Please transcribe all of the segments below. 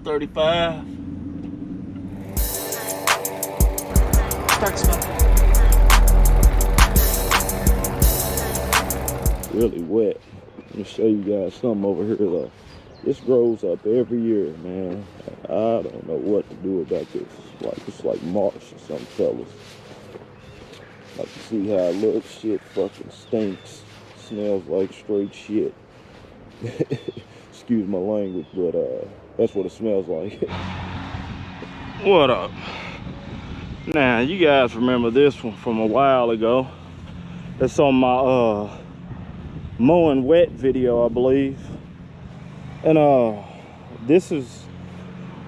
435. Start smoking. Really wet. Let me show you guys something over here though. This grows up every year, man. I don't know what to do about this. It's like marsh or something, fellas. Like to see how it looks. Shit fucking stinks. Smells like straight shit. Excuse my language, but that's what it smells like. What up? Now, you guys remember this one from a while ago. It's on my mowing wet video, I believe. And this is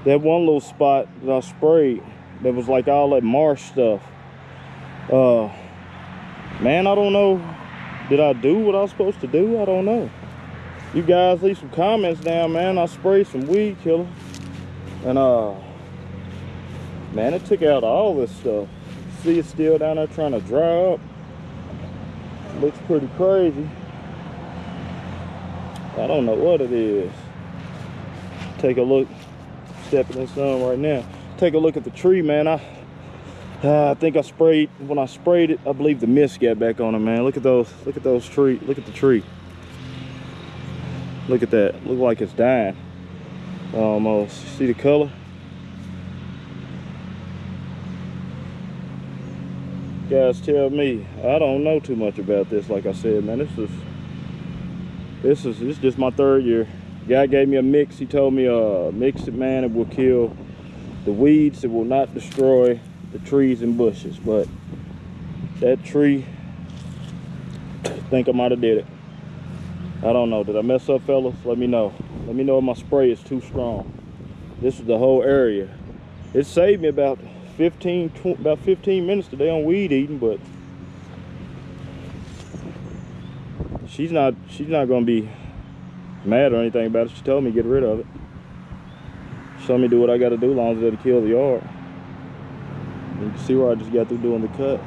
that one little spot that I sprayed that was like all that marsh stuff. Man, I don't know. Did I do what I was supposed to do? I don't know. You guys leave some comments down, man. I sprayed some weed killer. And man, it took out all this stuff. See, it's still down there trying to dry up. Looks pretty crazy. I don't know what it is. Take a look. Stepping in the sun right now. Take a look at the tree, man. I think I sprayed. When I sprayed it, I believe the mist got back on it, man. Look at those. Look at those trees. Look at the tree. Look at that. Look like it's dying. Almost. See the color? Guys, tell me. I don't know too much about this. Like I said, man, this is just my third year. Guy gave me a mix. He told me mix it, man. It will kill the weeds. It will not destroy the trees and bushes. But that tree, I think I might have did it. I don't know. Did I mess up, fellas? Let me know. Let me know if my spray is too strong. This is the whole area. It saved me about 15 minutes today on weed eating, but she's not gonna be mad or anything about it. She told me to get rid of it. Show me do what I gotta do as long as it'll kill the yard. You can see where I just got through doing the cut.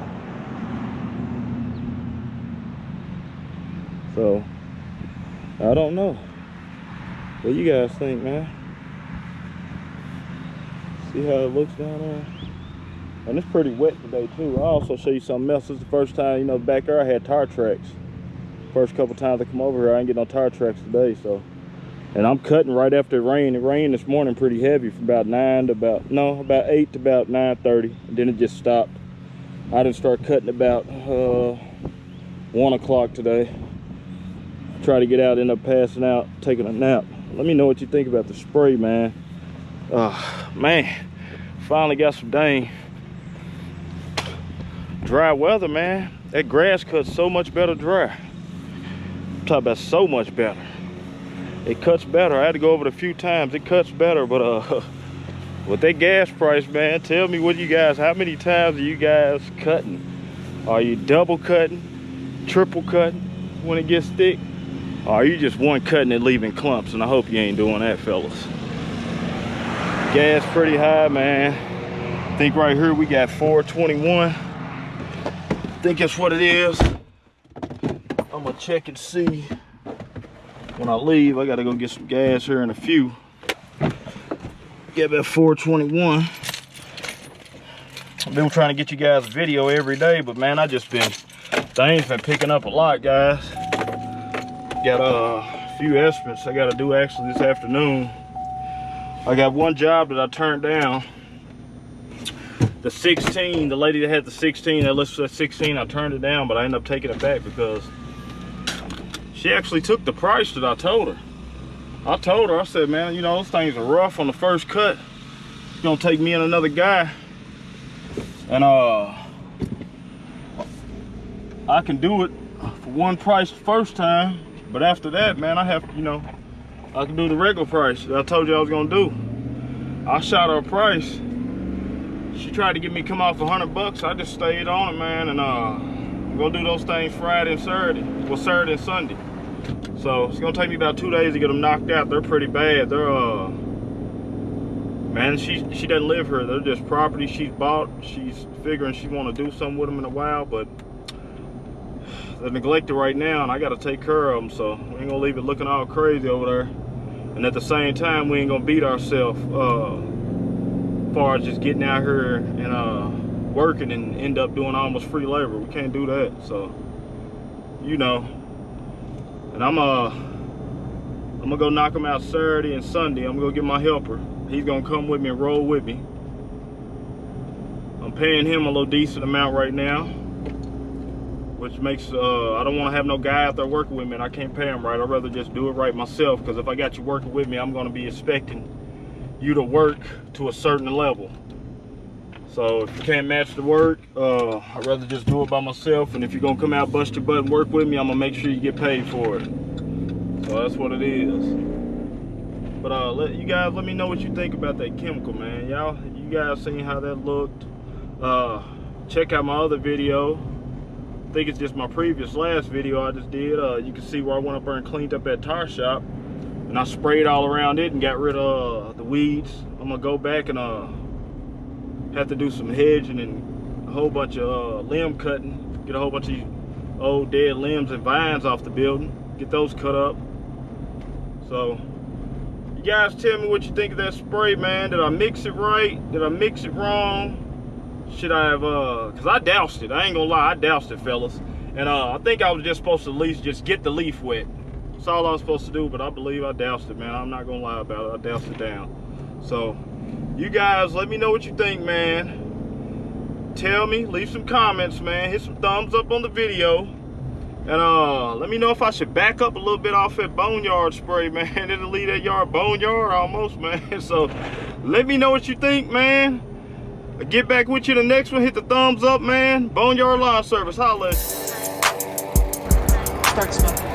So I don't know. What you guys think, man? See how it looks down there? And it's pretty wet today too. I'll also show you something else. This is the first time, you know, back there I had tire tracks. First couple times I come over here, I ain't get no tire tracks today, so. And I'm cutting right after it rained. It rained this morning pretty heavy from about 8 to about 9:30, and then it just stopped. I didn't start cutting about 1 o'clock today. Try to get out, end up passing out, taking a nap. Let me know what you think about the spray, man. Man, finally got some dang dry weather, man. That grass cuts so much better dry. I'm talking about so much better. It cuts better. I had to go over it a few times. It cuts better, but with that gas price, man, tell me what you guys, how many times are you guys cutting? Are you double cutting, triple cutting when it gets thick? Or are you just one cutting and leaving clumps? And I hope you ain't doing that, fellas. Gas pretty high, man. I think right here we got 421. I think that's what it is. I'm gonna check and see. When I leave, I gotta go get some gas here in a few. Get about 421. I've been trying to get you guys a video every day, but man, things been picking up a lot, guys. Got a few estimates I gotta do actually this afternoon. I got one job that I turned down. The 16, the lady that had the 16, that listed at 16, I turned it down, but I ended up taking it back because she actually took the price that I told her. I said, man, you know, those things are rough on the first cut. It's gonna take me and another guy. And I can do it for one price the first time, but after that, man, I have to, you know, I can do the regular price that I told you I was gonna do. I shot her a price. She tried to get me to come off $100. I just stayed on it, man, and I'm gonna do those things Friday and Saturday. Well, Saturday and Sunday. So it's gonna take me about 2 days to get them knocked out. They're pretty bad. They're man, she doesn't live here. They're just property she's bought. She's figuring she want to do something with them in a while, but they're neglected right now, and I got to take care of them. So we ain't gonna leave it looking all crazy over there. And at the same time, we ain't gonna beat ourselves far as just getting out here and working and end up doing almost free labor. We can't do that. So, you know. And I'm gonna go knock him out Saturday and Sunday. I'm gonna go get my helper. He's gonna come with me and roll with me. I'm paying him a little decent amount right now, which makes, I don't wanna have no guy out there working with me and I can't pay him right. I'd rather just do it right myself, because if I got you working with me, I'm gonna be expecting you to work to a certain level. So if you can't match the work, I'd rather just do it by myself. And if you're gonna come out, bust your butt and work with me, I'm gonna make sure you get paid for it. So that's what it is. But you guys let me know what you think about that chemical, man. You guys seen how that looked. Check out my other video. I think it's just my last video I just did. You can see where I went up there and cleaned up that tire shop, and I sprayed all around it and got rid of the weeds. I'm gonna go back and have to do some hedging and a whole bunch of limb cutting. Get a whole bunch of old dead limbs and vines off the building. Get those cut up. So you guys tell me what you think of that spray, man. Did I mix it right? Did I mix it wrong? Should I have, cause I doused it. I ain't gonna lie, I doused it, fellas. And I think I was just supposed to at least just get the leaf wet. That's all I was supposed to do, but I believe I doused it, man. I'm not gonna lie about it, I doused it down. So, you guys, let me know what you think, man. Tell me, leave some comments, man. Hit some thumbs up on the video. And let me know if I should back up a little bit off that boneyard spray, man. It'll leave that yard boneyard almost, man. So, let me know what you think, man. I'll get back with you the next one. Hit the thumbs up, man. Boneyard Lawn Service. Holla. Start smoking.